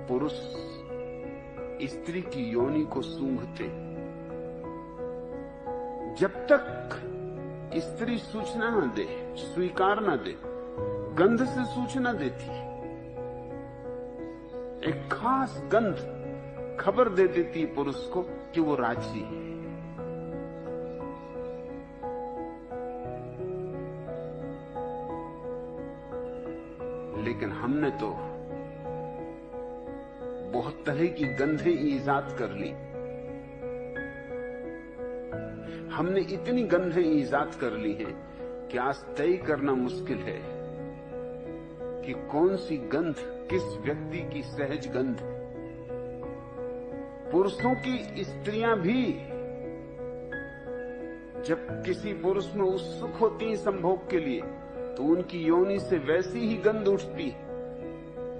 पुरुष स्त्री की योनि को सूंघते। जब तक स्त्री सूचना न दे, स्वीकार न दे, गंध से सूचना देती, एक खास गंध खबर दे देती पुरुष को कि वो राजी है। लेकिन हमने तो बहुत तरह की गंधें ईजाद कर ली। हमने इतनी गंधें ईजाद कर ली हैं कि आज तय करना मुश्किल है कि कौन सी गंध किस व्यक्ति की सहज गंध। पुरुषों की स्त्रियां भी जब किसी पुरुष में उत्सुक होती हैं संभोग के लिए, तो उनकी योनि से वैसी ही गंध उठती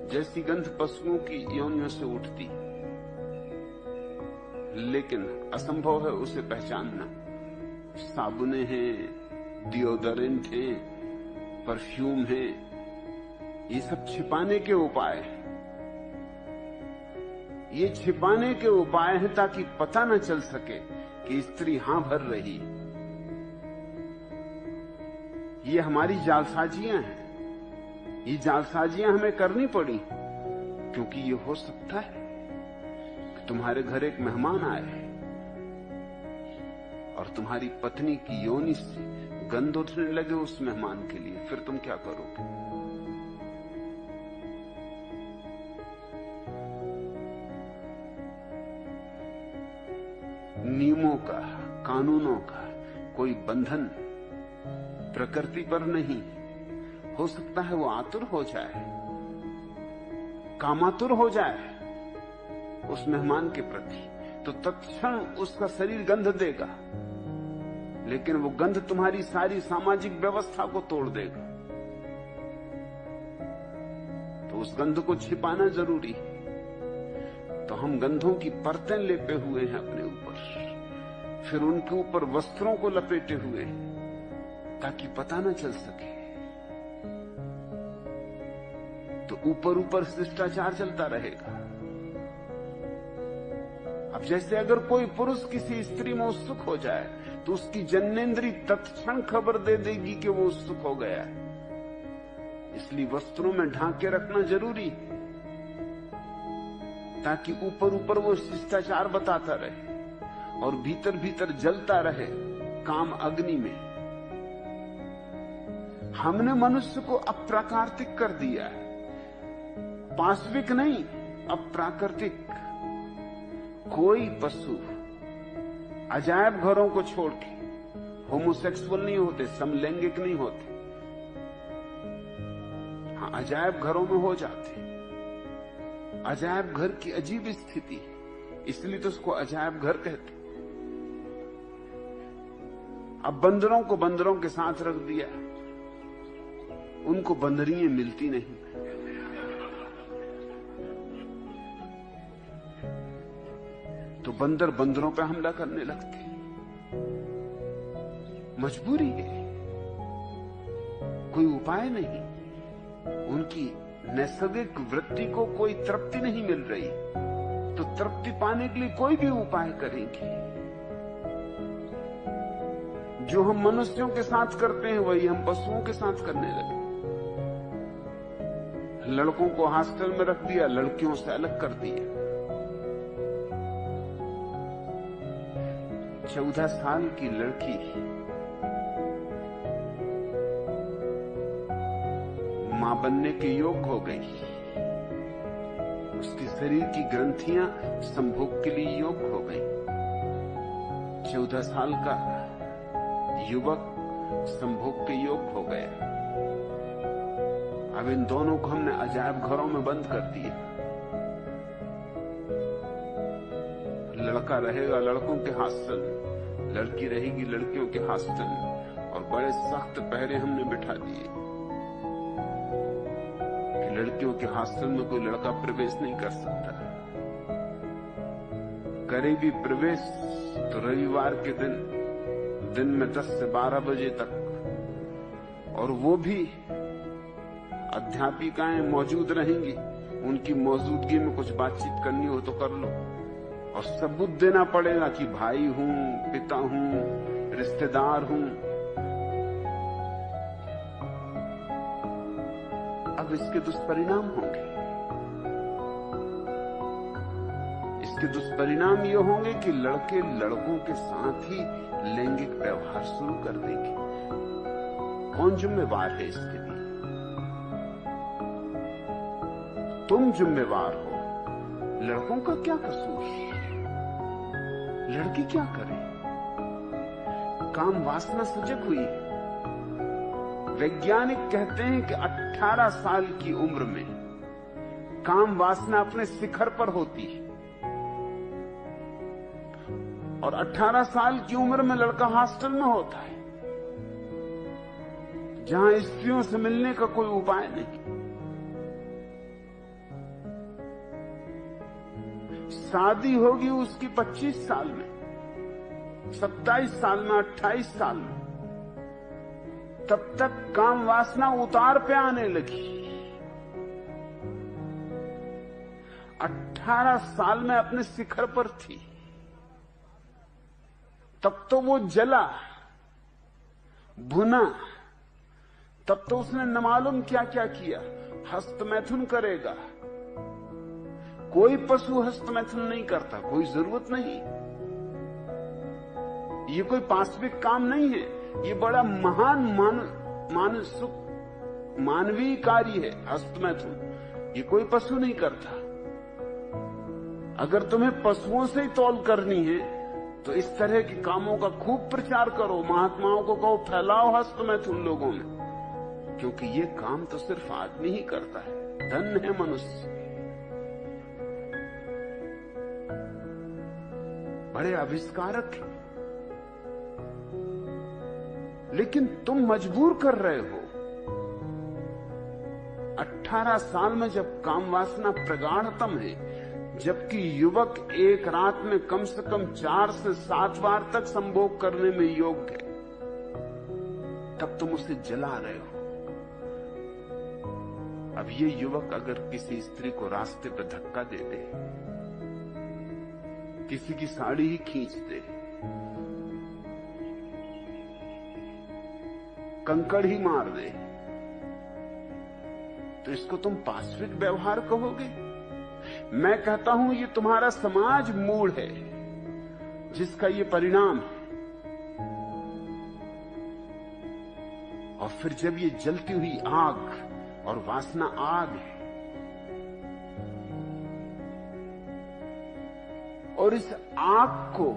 जैसी गंध पशुओं की योनियों से उठती। लेकिन असंभव है उसे पहचानना। साबुने हैं, डिओडोरेंट हैं, परफ्यूम हैं, ये सब छिपाने के उपाय हैं। ये छिपाने के उपाय हैं ताकि पता न चल सके कि स्त्री हां भर रही। ये हमारी जालसाजियां हैं। ये जालसाजियां हमें करनी पड़ी क्योंकि ये हो सकता है कि तुम्हारे घर एक मेहमान आए और तुम्हारी पत्नी की योनि से गंध उठने लगे उस मेहमान के लिए, फिर तुम क्या करोगे? नियमों का, कानूनों का कोई बंधन प्रकृति पर नहीं। हो सकता है वो आतुर हो जाए, कामातुर हो जाए उस मेहमान के प्रति, तो तत्क्षण उसका शरीर गंध देगा, लेकिन वो गंध तुम्हारी सारी सामाजिक व्यवस्था को तोड़ देगा। तो उस गंध को छिपाना जरूरी है। तो हम गंधों की परतें लेपे हुए हैं अपने ऊपर, फिर उनके ऊपर वस्त्रों को लपेटे हुए हैं ताकि पता न चल सके। तो ऊपर ऊपर शिष्टाचार चलता रहेगा। अब जैसे अगर कोई पुरुष किसी स्त्री में उत्सुक हो जाए तो उसकी जन्नेन्द्री तत्क्षण खबर दे देगी कि वो उत्सुक हो गया है। इसलिए वस्त्रों में ढांक के रखना जरूरी है ताकि ऊपर ऊपर वो शिष्टाचार बताता रहे और भीतर भीतर जलता रहे काम अग्नि में। हमने मनुष्य को अप्राकृतिक कर दिया है, पाशविक नहीं, अप्राकृतिक। कोई पशु अजायब घरों को छोड़ के होमोसेक्सुअल नहीं होते, समलैंगिक नहीं होते। हाँ, अजायब घरों में हो जाते। अजायब घर की अजीब स्थिति, इसलिए तो उसको अजायब घर कहते। अब बंदरों को बंदरों के साथ रख दिया, उनको बंदरियां मिलती नहीं। तो बंदर बंदरों पे हमला करने लगते। मजबूरी है, कोई उपाय नहीं। उनकी नैसर्गिक वृत्ति को कोई तृप्ति नहीं मिल रही, तो तृप्ति पाने के लिए कोई भी उपाय करेंगे। जो हम मनुष्यों के साथ करते हैं वही हम पशुओं के साथ करने लगे। लड़कों को हॉस्टल में रख दिया, लड़कियों से अलग कर दिया। 14 साल की लड़की मां बनने के योग्य हो गई। उसके शरीर की ग्रंथियां संभोग के लिए योग्य हो गई। 14 साल का युवक संभोग के योग्य हो गया। अब इन दोनों को हमने अजायब घरों में बंद कर दिया। लड़का रहेगा लड़कों के हॉस्टल में, लड़की रहेगी लड़कियों के हॉस्टल में, और बड़े सख्त पहरे हमने बिठा दिए कि लड़कियों के हॉस्टल में कोई लड़का प्रवेश नहीं कर सकता। करे भी प्रवेश तो रविवार के दिन में 10 से 12 बजे तक, और वो भी अध्यापिकाएं मौजूद रहेंगी उनकी मौजूदगी में कुछ बातचीत करनी हो तो कर लो, और सबूत देना पड़ेगा कि भाई हूं, पिता हूं, रिश्तेदार हूं। अब इसके दुष्परिणाम होंगे। इसके दुष्परिणाम ये होंगे कि लड़के लड़कों के साथ ही लैंगिक व्यवहार शुरू कर देंगे। कौन जिम्मेवार है इसके लिए? तुम जिम्मेवार हो। लड़कों का क्या कसूर? लड़की क्या करे? काम वासना सजग हुई। वैज्ञानिक कहते हैं कि 18 साल की उम्र में काम वासना अपने शिखर पर होती है, और 18 साल की उम्र में लड़का हॉस्टल में होता है, जहां स्त्रियों से मिलने का कोई उपाय नहीं। शादी होगी उसकी 25 साल में, 27 साल में, 28 साल में। तब तक काम वासना उतार पे आने लगी। 18 साल में अपने शिखर पर थी, तब तो वो जला भुना, तब तो उसने न मालूम क्या क्या किया। हस्तमैथुन करेगा। कोई पशु हस्तमैथुन नहीं करता, कोई जरूरत नहीं। ये कोई पाशविक काम नहीं है, ये बड़ा महान मानवीय कार्य है हस्तमैथुन। ये कोई पशु नहीं करता। अगर तुम्हें पशुओं से ही तौल करनी है तो इस तरह के कामों का खूब प्रचार करो। महात्माओं को कहो फैलाओ हस्तमैथुन लोगों में, क्योंकि ये काम तो सिर्फ आदमी ही करता है। धन है मनुष्य। बड़े आविष्कारक हैं, लेकिन तुम मजबूर कर रहे हो। 18 साल में जब काम वासना प्रगाढ़तम है, जबकि युवक एक रात में कम से कम 4 से 7 बार तक संभोग करने में योग्य है, तब तुम उसे जला रहे हो। अब ये युवक अगर किसी स्त्री को रास्ते पर धक्का दे दे, किसी की साड़ी ही खींच दे, कंकड़ ही मार दे, तो इसको तुम पाशविक व्यवहार कहोगे? मैं कहता हूं ये तुम्हारा समाज मूड है जिसका ये परिणाम है। और फिर जब ये जलती हुई आग, और वासना आग है, और इस आग को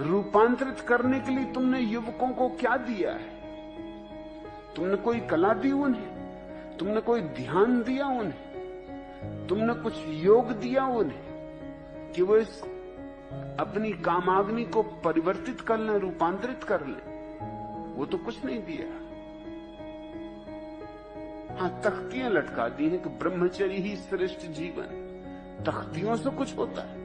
रूपांतरित करने के लिए तुमने युवकों को क्या दिया है? तुमने कोई कला दी उन्हें? तुमने कोई ध्यान दिया उन्हें? तुमने कुछ योग दिया उन्हें कि वो इस अपनी कामाग्नि को परिवर्तित कर लें, रूपांतरित कर लें? वो तो कुछ नहीं दिया। हां, तख्तियां लटका दी हैं कि ब्रह्मचर्य ही श्रेष्ठ जीवन। तख्तियों से कुछ होता है?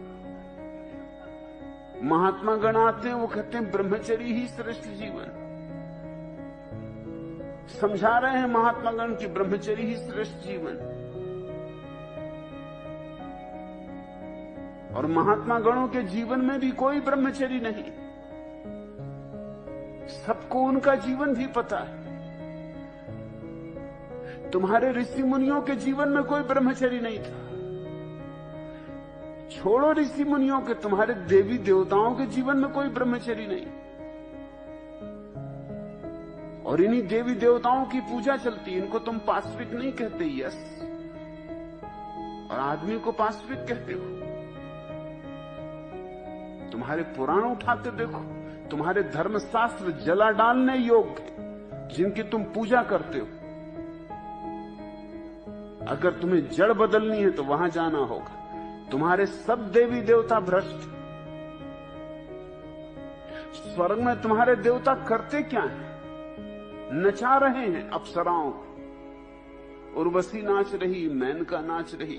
महात्मा गण आते हैं, वो कहते हैं ब्रह्मचर्य ही श्रेष्ठ जीवन। समझा रहे हैं महात्मा गण की ब्रह्मचर्य ही श्रेष्ठ जीवन। और महात्मा गणों के जीवन में भी कोई ब्रह्मचर्य नहीं। सबको उनका जीवन भी पता है। तुम्हारे ऋषि मुनियों के जीवन में कोई ब्रह्मचर्य नहीं था। छोड़ो ऋषि मुनियों के, तुम्हारे देवी देवताओं के जीवन में कोई ब्रह्मचर्य नहीं। और इन्हीं देवी देवताओं की पूजा चलती है। इनको तुम पाशविक नहीं कहते, यस, और आदमी को पाशविक कहते हो। तुम्हारे पुराण उठाते देखो, तुम्हारे धर्मशास्त्र जला डालने योग्य है, जिनकी तुम पूजा करते हो। अगर तुम्हें जड़ बदलनी है तो वहां जाना होगा। तुम्हारे सब देवी देवता भ्रष्ट। स्वर्ग में तुम्हारे देवता करते क्या हैं? नचा रहे हैं अप्सराओं को। उर्वशी नाच रही, मेनका नाच रही।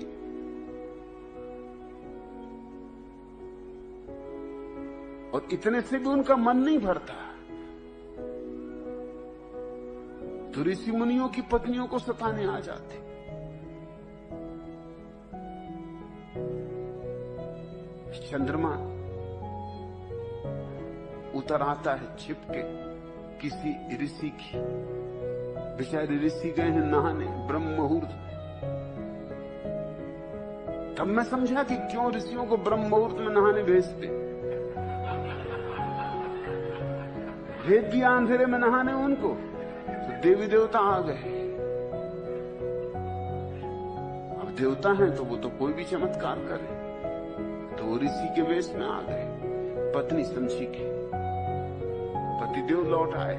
और इतने से भी उनका मन नहीं भरता। तो ऋषि मुनियों की पत्नियों को सताने आ जाते। चंद्रमा उतर आता है छिप के किसी ऋषि की। बेचारे ऋषि गए हैं नहाने ब्रह्म मुहूर्त। तब मैं समझा कि क्यों ऋषियों को ब्रह्म मुहूर्त में नहाने भेजते। भेज दिया अंधेरे में नहाने उनको, तो देवी देवता आ गए। अब देवता हैं तो वो तो कोई भी चमत्कार करे, तो वो ऋषि के वेश में आ गए। पत्नी समझी कि पतिदेव लौट आए।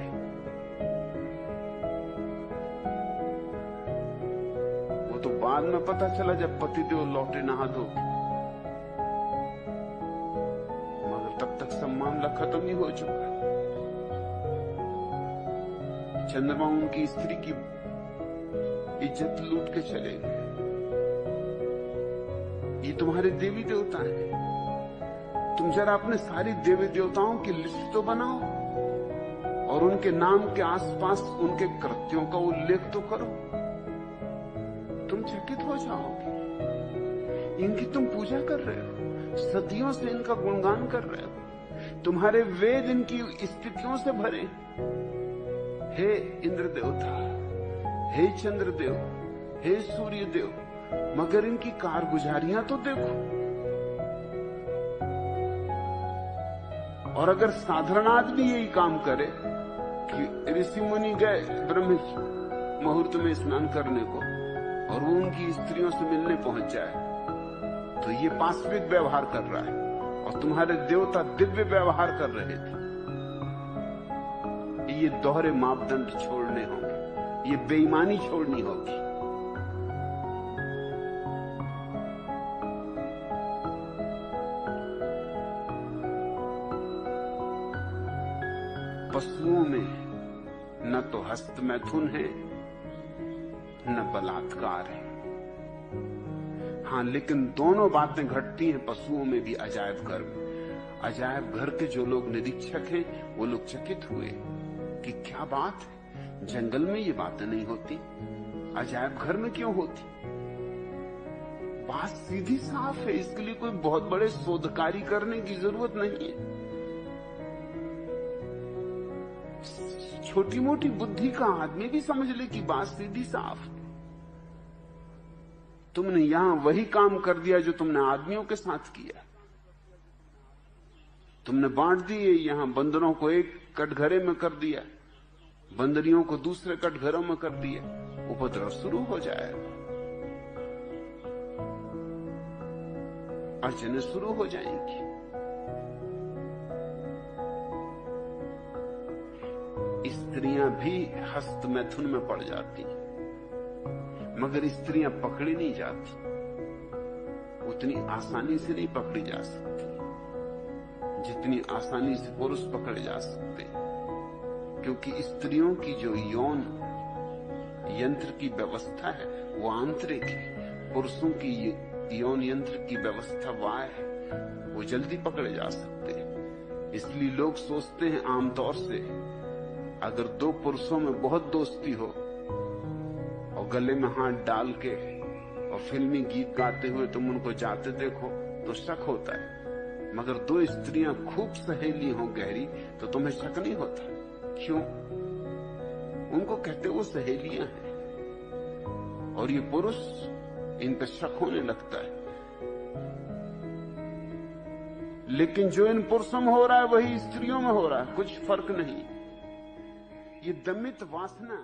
वो तो बाद में पता चला जब पतिदेव लौटे नहा धो, मगर तब तक सब मामला खत्म ही हो चुका है। चंद्रमा उनकी स्त्री की इज्जत लूट के चले गए। ये तुम्हारे देवी देवता हैं। तुम जरा अपने सारी देवी देवताओं की लिस्ट तो बनाओ और उनके नाम के आसपास उनके कृत्यों का उल्लेख तो करो। तुम चकित हो जाओगे। इनकी तुम पूजा कर रहे हो, सदियों से इनका गुणगान कर रहे हो। तुम्हारे वेद इनकी स्थितियों से भरे। हे इंद्र देवता, हे चंद्रदेव, हे सूर्य देव, मगर इनकी कारगुजारियां तो देखो। और अगर साधारण आदमी यही काम करे कि ऋषि मुनि गए ब्रह्म मुहूर्त में स्नान करने को और वो उनकी स्त्रियों से मिलने पहुंच जाए, तो ये पाशविक व्यवहार कर रहा है। और तुम्हारे देवता दिव्य व्यवहार कर रहे थे। ये दोहरे मापदंड छोड़ने होंगे, ये बेईमानी छोड़नी होगी। पशुओं में न तो हस्त मैथुन है न बलात्कार है। हां, लेकिन दोनों बातें घटती हैं पशुओं में भी अजायब घर में। अजायब घर के जो लोग निरीक्षक हैं वो लोग चकित हुए कि क्या बात है, जंगल में ये बातें नहीं होती, अजायब घर में क्यों होती। बात सीधी साफ है, इसके लिए कोई बहुत बड़े शोधकारी करने की जरूरत नहीं है। छोटी मोटी बुद्धि का आदमी भी समझ ले कि बात सीधी साफ। तुमने यहां वही काम कर दिया जो तुमने आदमियों के साथ किया। तुमने बांट दिए, यहां बंदरों को एक कटघरे में कर दिया, बंदरियों को दूसरे कटघरों में कर दिया। उपद्रव शुरू हो जाएगा, अड़चनें शुरू हो जाएंगी। स्त्रियां भी हस्त मैथुन में पड़ जाती, मगर स्त्रियां पकड़ी नहीं जाती, उतनी आसानी से नहीं पकड़ी जा सकती जितनी आसानी से पुरुष पकड़े जा सकते। क्योंकि स्त्रियों की जो यौन यंत्र की व्यवस्था है वो आंतरिक है, पुरुषों की यौन यंत्र की व्यवस्था बाह्य है, वो जल्दी पकड़े जा सकते हैं। इसलिए लोग सोचते हैं आमतौर से, अगर दो पुरुषों में बहुत दोस्ती हो और गले में हाथ डाल के और फिल्मी गीत गाते हुए तुम उनको जाते देखो तो शक होता है, मगर दो स्त्रियां खूब सहेली हो गहरी तो तुम्हें शक नहीं होता। क्यों? उनको कहते वो सहेलियां हैं, और ये पुरुष, इनका शक होने लगता है। लेकिन जो इन पुरुषों में हो रहा है वही स्त्रियों में हो रहा है, कुछ फर्क नहीं। ये दमित वासना